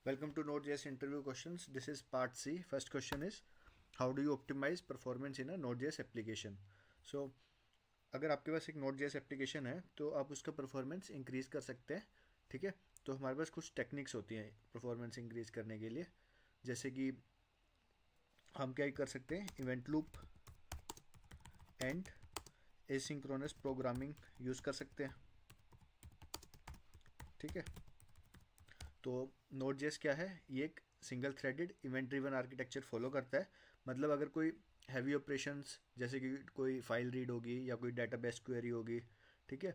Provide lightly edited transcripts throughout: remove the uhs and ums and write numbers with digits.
Welcome to Node.js interview questions. This is part C. First question is, how do you optimize performance in a Node.js application? So अगर आपके पास एक Node.js application है तो आप उसका performance increase कर सकते हैं. ठीक है, तो हमारे पास कुछ टेक्निक्स होती हैं परफॉर्मेंस इंक्रीज करने के लिए. जैसे कि हम क्या कर सकते हैं, event loop and asynchronous programming use कर सकते हैं. ठीक है, तो Node.js क्या है, ये एक single threaded event driven architecture follow करता है. मतलब अगर कोई हैवी ऑपरेशंस जैसे कि कोई फाइल रीड होगी या कोई डेटाबेस क्वेरी होगी, ठीक है,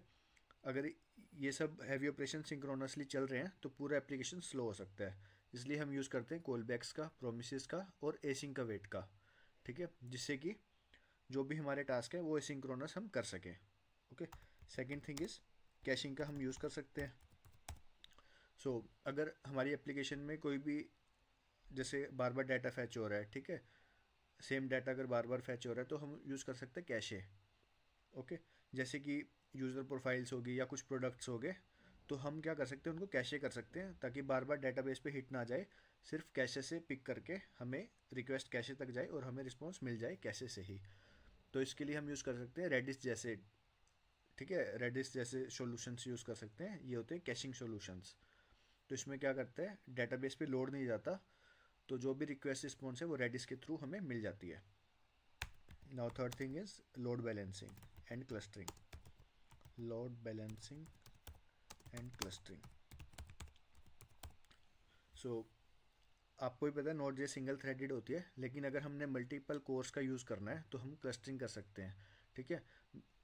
अगर ये सब हैवी ऑपरेशन सिंक्रोनसली चल रहे हैं तो पूरा एप्लीकेशन स्लो हो सकता है. इसलिए हम यूज़ करते हैं कॉलबैक्स का, प्रोमिसेस का और एसिंक का वेट का. ठीक है, जिससे कि जो भी हमारे टास्क है वो एसिंक्रोनस हम कर सकें. Okay. Second thing is caching का हम यूज़ कर सकते हैं. अगर हमारी एप्लीकेशन में कोई भी जैसे बार बार डाटा फैच हो रहा है, ठीक है, सेम डाटा अगर बार बार फैच हो रहा है तो हम यूज़ कर सकते हैं कैशे. ओके. जैसे कि यूज़र प्रोफाइल्स होगी या कुछ प्रोडक्ट्स हो गए, तो हम क्या कर सकते हैं, उनको कैशे कर सकते हैं ताकि बार बार डेटाबेस पे हिट ना जाए. सिर्फ कैशे से पिक करके हमें रिक्वेस्ट कैशे तक जाए और हमें रिस्पॉन्स मिल जाए कैशे से ही. तो इसके लिए हम यूज़ कर सकते हैं रेडिस जैसे. ठीक है, रेडिस जैसे सॉल्यूशंस यूज़ कर सकते हैं. ये होते हैं कैशिंग सॉल्यूशंस. तो इसमें क्या करते हैं, डेटाबेस पे लोड नहीं जाता, तो जो भी रिक्वेस्ट रिस्पॉन्स है वो रेडिस के थ्रू हमें मिल जाती है. Now third thing is load balancing and clustering. Load balancing and clustering. So आपको ही पता है नोड जे सिंगल थ्रेडेड होती है, लेकिन अगर हमने मल्टीपल कोर्स का यूज़ करना है तो हम क्लस्टरिंग कर सकते हैं. ठीक है,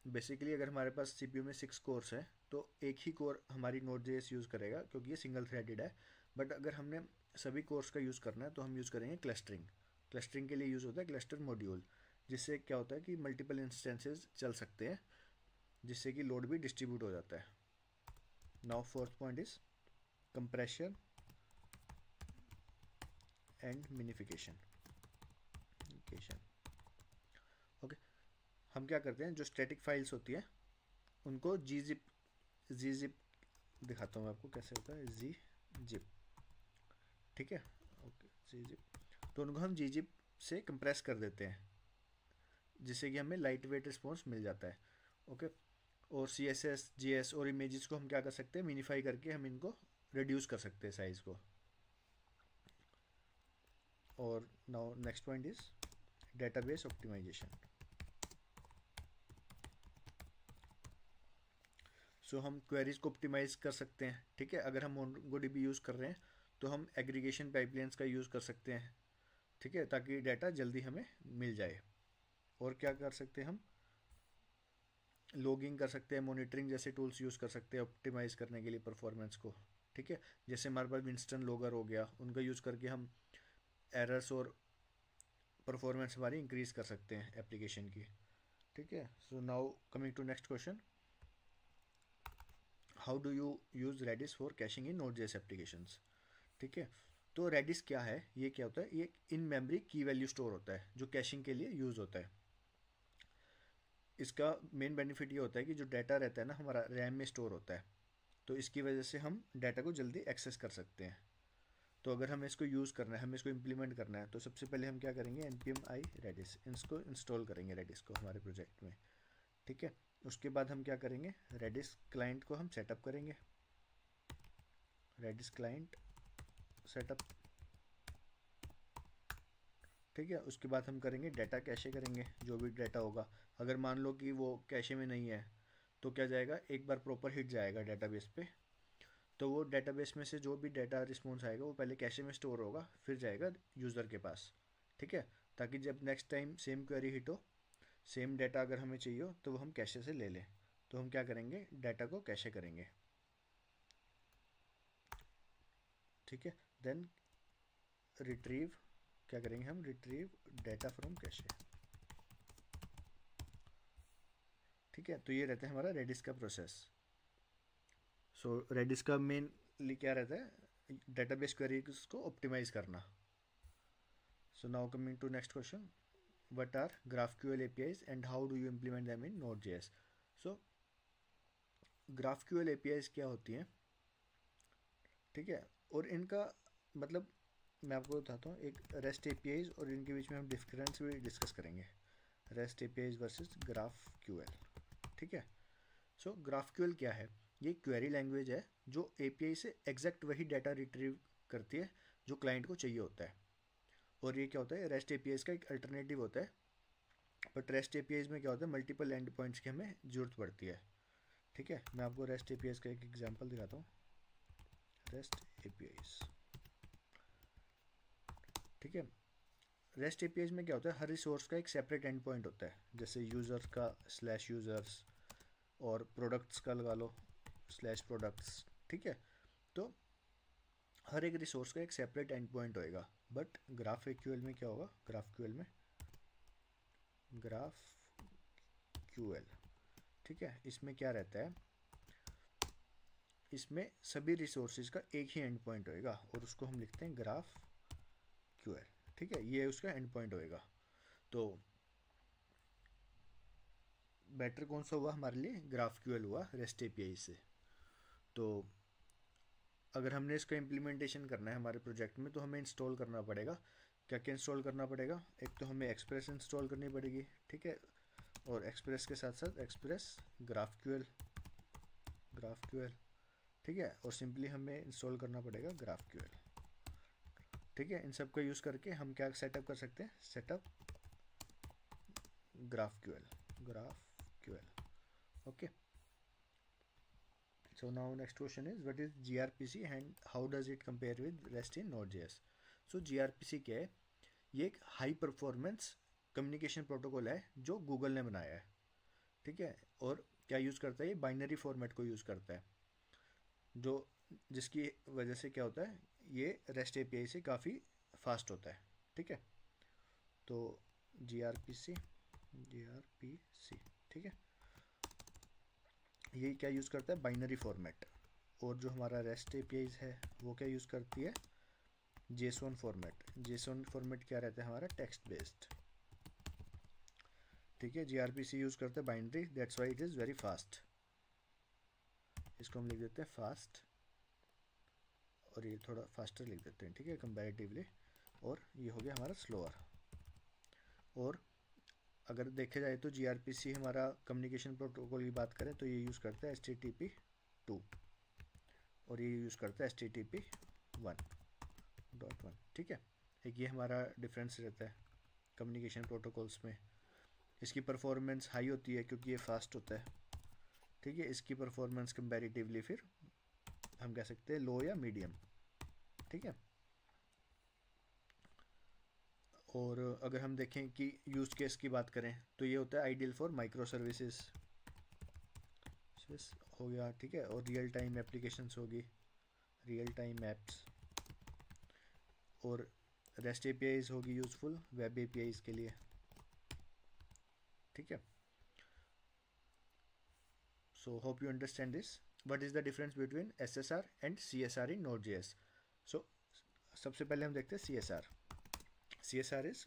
बेसिकली अगर हमारे पास सीपीयू में 6 कोर्स है तो एक ही कोर हमारी नोड जे यूज़ करेगा क्योंकि ये सिंगल थ्रेडेड है. बट अगर हमने सभी कोर्स का यूज़ करना है तो हम यूज़ करेंगे क्लस्टरिंग. क्लस्टरिंग के लिए यूज़ होता है क्लस्टर मॉड्यूल, जिससे क्या होता है कि मल्टीपल इंस्टेंसेस चल सकते हैं, जिससे कि लोड भी डिस्ट्रीब्यूट हो जाता है. Now fourth point is compression and minification. Okay. हम क्या करते हैं, जो स्टैटिक फाइल्स होती हैं उनको जी जिप दिखाता हूँ आपको कैसे होता है, जी जिप. ठीक है, ओके, जी जिप. तो उनको हम जी जिप से कंप्रेस कर देते हैं, जिससे कि हमें लाइट वेट रिस्पॉन्स मिल जाता है. ओके. और C S S G S और इमेजेस को हम क्या कर सकते हैं, मिनीफाई करके हम इनको रिड्यूस कर सकते हैं साइज़ को. और now next point is database optimisation. हम क्वेरीज को ऑप्टिमाइज कर सकते हैं. ठीक है, अगर हम मोंगोडीबी यूज़ कर रहे हैं तो हम एग्रीगेशन पाइपलाइंस का यूज़ कर सकते हैं. ठीक है, ताकि डाटा जल्दी हमें मिल जाए. और क्या कर सकते हैं, हम लॉगिंग कर सकते हैं, मॉनिटरिंग जैसे टूल्स यूज़ कर सकते हैं ऑप्टिमाइज़ करने के लिए परफॉर्मेंस को. ठीक है, जैसे हमारे पास विंस्टन लॉगर हो गया, उनका यूज़ करके हम एरर्स और परफॉर्मेंस हमारी इंक्रीज़ कर सकते हैं एप्लीकेशन की. ठीक है. So now coming to next question, how do you use Redis for caching in Node JS applications. ठीक है, तो रेडिस क्या है, ये क्या होता है, ये इन मेमोरी की वैल्यू स्टोर होता है जो कैशिंग के लिए यूज़ होता है. इसका मेन बेनिफिट ये होता है कि जो डाटा रहता है ना हमारा रैम में स्टोर होता है, तो इसकी वजह से हम डाटा को जल्दी एक्सेस कर सकते हैं. तो अगर हमें इसको यूज़ करना है, हमें इसको इम्प्लीमेंट करना है, तो सबसे पहले हम क्या करेंगे, npm i redis इसको इंस्टॉल करेंगे रेडिस को हमारे प्रोजेक्ट में. ठीक है, उसके बाद हम क्या करेंगे, रेडिस क्लाइंट को हम सेटअप करेंगे. Redis client setup. ठीक है, उसके बाद हम करेंगे डाटा कैशे करेंगे, जो भी डाटा होगा. अगर मान लो कि वो कैशे में नहीं है तो क्या जाएगा, एक बार प्रॉपर हिट जाएगा डाटाबेस पे, तो वो डेटाबेस में से जो भी डाटा रिस्पॉन्स आएगा वो पहले कैशे में स्टोर होगा, फिर जाएगा यूज़र के पास. ठीक है, ताकि जब next time same query hit हो, सेम डाटा अगर हमें चाहिए हो तो वो हम कैशे से ले लें. तो हम क्या करेंगे, डाटा को कैशे करेंगे. ठीक है, देन रिट्रीव, क्या करेंगे हम, रिट्रीव डाटा फ्रॉम कैशे. ठीक है, तो ये रहता है हमारा रेडिस का प्रोसेस. रेडिस का मेनली क्या रहता है, डेटाबेस क्वेरीज को ऑप्टिमाइज करना. Now coming to next question, what are GraphQL APIs and how do you implement them in Node.js. So GraphQL APIs क्या होती हैं, ठीक है, और इनका मतलब मैं आपको बताता हूँ, एक रेस्ट एपीआईज और इनके बीच में हम डिफरेंस भी डिस्कस करेंगे, rest APIs versus graph QL. ठीक है, सो ग्राफ क्यूएल क्या है? ये क्वेरी लैंग्वेज है जो एपीआई से एग्जैक्ट वही डाटा रिट्रीव करती है जो क्लाइंट को चाहिए होता है। और ये क्या होता है, रेस्ट एपीआईज का एक अल्टरनेटिव होता है। बट रेस्ट एपीआईज में क्या होता है, मल्टीपल एंड पॉइंट्स की हमें ज़रूरत पड़ती है। ठीक है, मैं आपको रेस्ट एपीआईज का एक एग्जांपल दिखाता हूँ। रेस्ट एपीआईज, ठीक है, रेस्ट एपीआईज में क्या होता है, हर रिसोर्स का एक सेपरेट एंड पॉइंट होता है। जैसे यूज़र का स्लैश यूज़र्स, और प्रोडक्ट्स का लगा लो स्लैश प्रोडक्ट्स। ठीक है, तो हर एक रिसोर्स का एक सेपरेट एंड पॉइंट होएगा। बट ग्राफ क्यूएल में क्या होगा, ग्राफ क्यूएल, ठीक है, इसमें क्या रहता है, इसमें सभी रिसोर्सेज का एक ही एंड पॉइंट होएगा और उसको हम लिखते हैं ग्राफ क्यूएल। ठीक है, ये उसका एंड पॉइंट होएगा। तो बेटर कौन सा हुआ हमारे लिए, ग्राफ क्यूएल हुआ रेस्ट एपीआई से। तो अगर हमने इसका इम्प्लीमेंटेशन करना है हमारे प्रोजेक्ट में, तो हमें इंस्टॉल करना पड़ेगा। क्या क्या इंस्टॉल करना पड़ेगा, एक तो हमें एक्सप्रेस इंस्टॉल करनी पड़ेगी। ठीक है, और एक्सप्रेस के साथ साथ एक्सप्रेस ग्राफ क्यूएल, ठीक है, और सिंपली हमें इंस्टॉल करना पड़ेगा ग्राफ क्यूएल। ठीक है, इन सब का यूज़ करके हम क्या सेटअप कर सकते हैं, setup graph QL. Okay, so now next question is what is gRPC and how does it compare with REST in Node.js? so gRPC क्या है, ये एक हाई परफॉर्मेंस कम्युनिकेशन प्रोटोकॉल है जो गूगल ने बनाया है। ठीक है, और क्या यूज़ करता है, ये बाइनरी फॉर्मेट को यूज़ करता है, जो जिसकी वजह से क्या होता है, ये रेस्ट एपीआई से काफ़ी फास्ट होता है। ठीक है, तो gRPC, ठीक है, ये क्या यूज़ करता है, बाइनरी फॉर्मेट। और जो हमारा रेस्ट एपीआईज है वो क्या यूज़ करती है, जेसॉन फॉर्मेट। जेसॉन फॉर्मेट क्या रहता है हमारा, टेक्स्ट बेस्ड। ठीक है, जीआरपीसी यूज़ करते हैं binary, that's why it is very fast. इसको हम लिख देते हैं फास्ट, और ये थोड़ा फास्टर लिख देते हैं। ठीक है, कंपैरेटिवली, और ये हो गया हमारा स्लोअर। और अगर देखे जाए तो जीआरपीसी हमारा कम्युनिकेशन प्रोटोकॉल की बात करें तो ये यूज़ करता है HTTP 2, और ये यूज़ करता है HTTP 1.1। ठीक है, एक ये हमारा डिफरेंस रहता है कम्युनिकेशन प्रोटोकॉल्स में। इसकी परफॉर्मेंस हाई होती है क्योंकि ये फास्ट होता है। ठीक है, इसकी परफॉर्मेंस कंपैरेटिवली फिर हम कह सकते हैं लो या मीडियम। ठीक है, और अगर हम देखें कि यूज़ केस की बात करें तो ये होता है आइडियल फॉर माइक्रो सर्विसेज हो गया। ठीक है, और रियल टाइम एप्लीकेशंस होगी, रियल टाइम एप्स, और रेस्ट एपीआईज होगी यूज़फुल वेब एपीआईज के लिए। ठीक है, so hope you understand this. What is the difference between SSR and CSR in Node.js? So सबसे पहले हम देखते हैं CSR. CSR is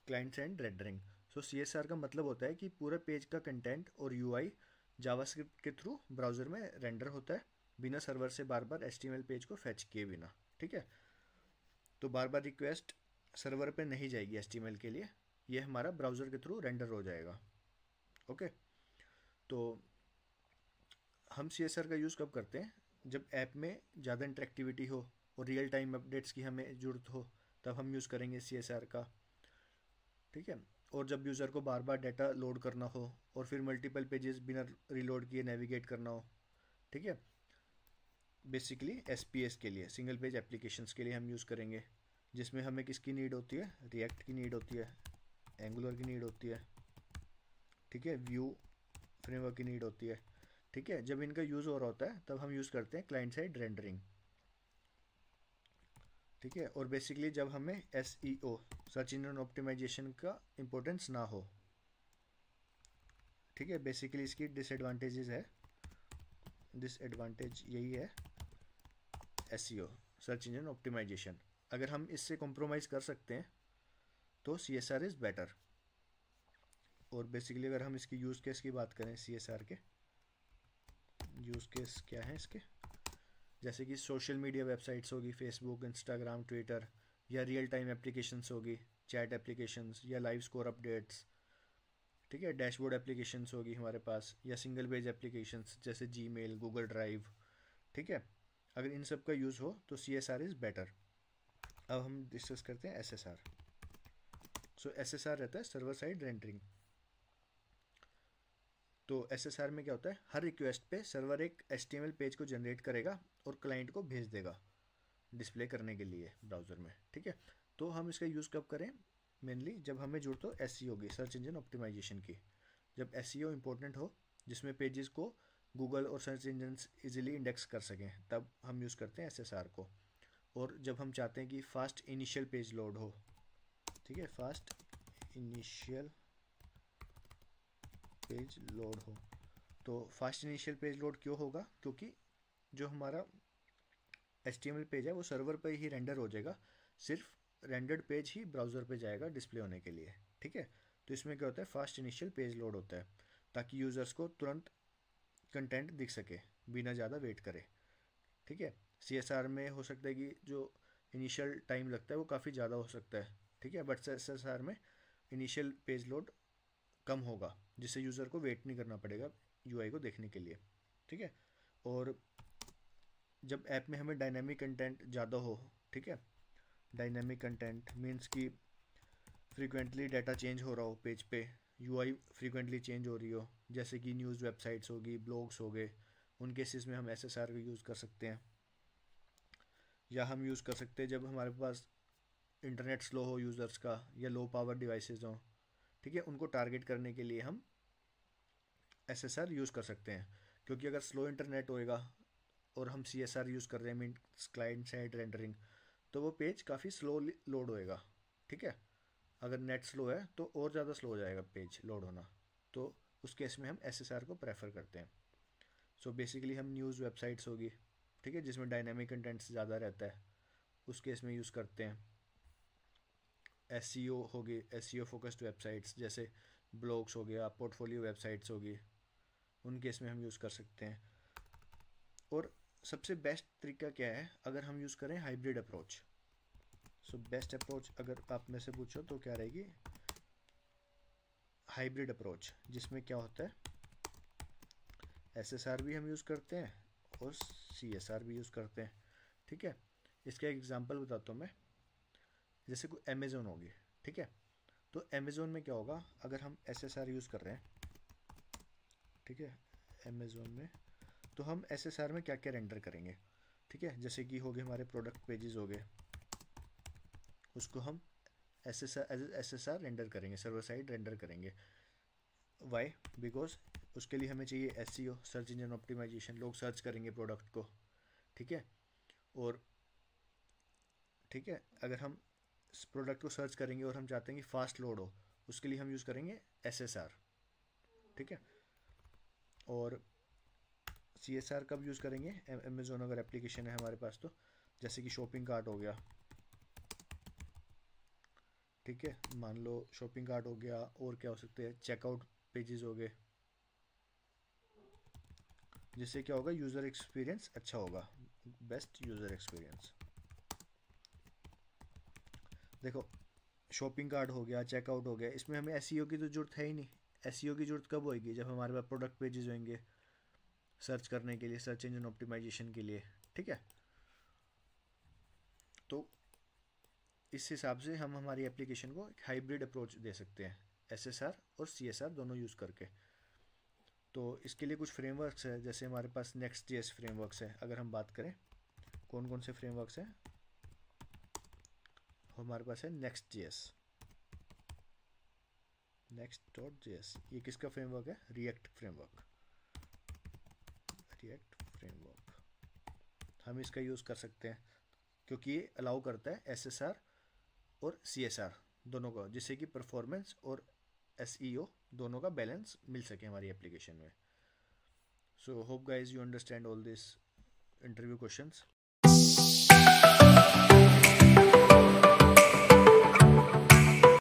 client side rendering. So CSR का मतलब होता है कि पूरा पेज का कंटेंट और UI जावास्क्रिप्ट के थ्रू ब्राउज़र में रेंडर होता है बिना सर्वर से बार बार HTML पेज को फैच किए बिना। ठीक है, तो बार बार रिक्वेस्ट सर्वर पे नहीं जाएगी HTML के लिए, ये हमारा ब्राउज़र के थ्रू रेंडर हो जाएगा। ओके, तो हम CSR का यूज़ कब करते हैं, जब ऐप में ज़्यादा इंटरेक्टिविटी हो और रियल टाइम अपडेट्स की हमें ज़रूरत हो, तब हम यूज़ करेंगे CSR का। ठीक है, और जब यूज़र को बार बार डाटा लोड करना हो और फिर मल्टीपल पेजेस बिना रीलोड किए नेविगेट करना हो। ठीक है, बेसिकली SPS के लिए, सिंगल पेज एप्लीकेशंस के लिए हम यूज़ करेंगे, जिसमें हमें किसकी नीड होती है, रिएक्ट की नीड होती है, एंगुलर की नीड होती है। ठीक है, व्यू फ्रेमवर्क की नीड होती है। ठीक है, जब इनका यूज़ हो रहा होता है तब हम यूज़ करते हैं क्लाइंट साइड रेंडरिंग। ठीक है, और बेसिकली जब हमें SEO, सर्च इंजन ऑप्टिमाइजेशन का इम्पोर्टेंस ना हो। ठीक है, बेसिकली इसकी डिसएडवांटेजेस है, डिसएडवांटेज यही है SEO, सर्च इंजन ऑप्टिमाइजेशन। अगर हम इससे कॉम्प्रोमाइज़ कर सकते हैं तो CSR इज़ बेटर। और बेसिकली अगर हम इसकी यूज़ केस की बात करें, CSR के यूज़ केस क्या है इसके, जैसे कि सोशल मीडिया वेबसाइट्स होगी, फेसबुक, इंस्टाग्राम, ट्विटर, या रियल टाइम एप्लीकेशंस होगी, चैट एप्लीकेशंस या लाइव स्कोर अपडेट्स, ठीक है, डैशबोर्ड एप्लीकेशंस होगी हमारे पास, या सिंगल पेज एप्लीकेशंस जैसे जीमेल, गूगल ड्राइव, ठीक है। अगर इन सब का यूज़ हो तो CSR इज़ बेटर। अब हम डिस्कस करते हैं SSR। सो SSR रहता है सर्वर साइड रेंडरिंग। तो SSR में क्या होता है, हर रिक्वेस्ट पे सर्वर एक HTML पेज को जनरेट करेगा और क्लाइंट को भेज देगा डिस्प्ले करने के लिए ब्राउज़र में, ठीक है। तो हम इसका यूज़ कब करें, मेनली जब हमें जरूरत हो SEO की, सर्च इंजन ऑप्टिमाइजेशन की। जब SEO इंपॉर्टेंट हो, जिसमें पेजेस को गूगल और सर्च इंजन इजीली इंडेक्स कर सकें, तब हम यूज़ करते हैं SSR को। और जब हम चाहते हैं कि फास्ट इनिशियल पेज लोड हो, ठीक है, फास्ट इनिशियल पेज लोड हो। तो फास्ट इनिशियल पेज लोड क्यों होगा, क्योंकि जो हमारा HTML पेज है वो सर्वर पर ही रेंडर हो जाएगा, सिर्फ रेंडर्ड पेज ही ब्राउज़र पे जाएगा डिस्प्ले होने के लिए, ठीक है। तो इसमें क्या होता है, फास्ट इनिशियल पेज लोड होता है ताकि यूज़र्स को तुरंत कंटेंट दिख सके बिना ज़्यादा वेट करे, ठीक है। CSR में हो सकता है कि जो इनिशियल टाइम लगता है वो काफ़ी ज़्यादा हो सकता है, ठीक है, बट SSR में इनिशियल पेज लोड कम होगा, जिससे यूज़र को वेट नहीं करना पड़ेगा UI को देखने के लिए, ठीक है। और जब ऐप में हमें डायनेमिक कंटेंट ज़्यादा हो, ठीक है, डायनेमिक कंटेंट मीन्स कि फ्रीक्वेंटली डाटा चेंज हो रहा हो पेज पे, UI फ्रीक्वेंटली चेंज हो रही हो, जैसे कि न्यूज़ वेबसाइट्स होगी, ब्लॉग्स हो गए, उन केसेस में हम SSR का यूज़ कर सकते हैं। या हम यूज़ कर सकते हैं जब हमारे पास इंटरनेट स्लो हो यूज़र्स का, या लो पावर डिवाइसेस हों, ठीक है, उनको टारगेट करने के लिए हम SSR यूज़ कर सकते हैं। क्योंकि अगर स्लो इंटरनेट होएगा और हम CSR यूज़ कर रहे हैं, मीन्स क्लाइंट साइड रेंडरिंग, तो वो पेज काफ़ी स्लो लोड होएगा, ठीक है। अगर नेट स्लो है तो और ज़्यादा स्लो हो जाएगा पेज लोड होना, तो उस केस में हम SSR को प्रेफर करते हैं। सो बेसिकली हम न्यूज़ वेबसाइट्स होगी, ठीक है, जिसमें डायनेमिक कंटेंट्स ज़्यादा रहता है, उस केस में यूज़ करते हैं। SEO होगी, SEO फोकस्ड वेबसाइट्स जैसे ब्लॉग्स हो गया, पोर्टफोलियो वेबसाइट्स होगी, उन केस में हम यूज़ कर सकते हैं। और सबसे बेस्ट तरीका क्या है, अगर हम यूज़ करें hybrid approach. So best approach अगर आप में से पूछो तो क्या रहेगी, हाइब्रिड अप्रोच, जिसमें क्या होता है, SSR भी हम यूज़ करते हैं और CSR भी यूज़ करते हैं, ठीक है। इसका एक एग्जांपल बताता हूँ मैं। जैसे कोई अमेज़ोन होगी, ठीक है, तो अमेज़ोन में क्या होगा, अगर हम SSR यूज़ कर रहे हैं, ठीक है, अमेज़ोन में, तो हम SSR में क्या क्या रेंडर करेंगे, ठीक है, जैसे कि हो गए हमारे प्रोडक्ट पेजेस हो गए, उसको हम SSR रेंडर करेंगे, सर्वर साइड रेंडर करेंगे। वाई, बिकॉज उसके लिए हमें चाहिए SEO, सर्च इंजन ऑप्टिमाइजेशन, लोग सर्च करेंगे प्रोडक्ट को, ठीक है। और ठीक है, अगर हम इस प्रोडक्ट को सर्च करेंगे और हम चाहते हैं कि फास्ट लोड हो, उसके लिए हम यूज़ करेंगे SSR, ठीक है। और CSR कब यूज़ करेंगे, अमेज़ोन अगर एप्लीकेशन है हमारे पास तो, जैसे कि शॉपिंग कार्ट हो गया, ठीक है, मान लो शॉपिंग कार्ट हो गया, और क्या हो सकते हैं, चेकआउट पेजेस हो गए, जिससे क्या होगा, यूज़र एक्सपीरियंस अच्छा होगा, बेस्ट यूज़र एक्सपीरियंस। देखो, शॉपिंग कार्ट हो गया, चेकआउट हो गया, इसमें हमें SEO की तो ज़रूरत है ही नहीं। SEO की ज़रूरत कब होगी, जब हमारे पास प्रोडक्ट पेजेस होंगे सर्च करने के लिए, सर्च इंजन ऑप्टिमाइजेशन के लिए, ठीक है। तो इस हिसाब से हम हमारी एप्लीकेशन को एक हाइब्रिड अप्रोच दे सकते हैं, SSR और CSR दोनों यूज़ करके। तो इसके लिए कुछ फ्रेमवर्क्स है, जैसे हमारे पास Next.js फ्रेमवर्क्स है। अगर हम बात करें कौन कौन से फ्रेमवर्क्स हैं, हमारे पास है Next.js, Next.js, ये किसका फ्रेमवर्क है, रिएक्ट फ्रेमवर्क, रिएक्ट फ्रेमवर्क। हम इसका यूज़ कर सकते हैं क्योंकि ये अलाउ करता है SSR और CSR दोनों का, जिससे कि परफॉर्मेंस और SEO दोनों का बैलेंस मिल सके हमारी एप्लीकेशन में। So hope guys you understand all this interview questions.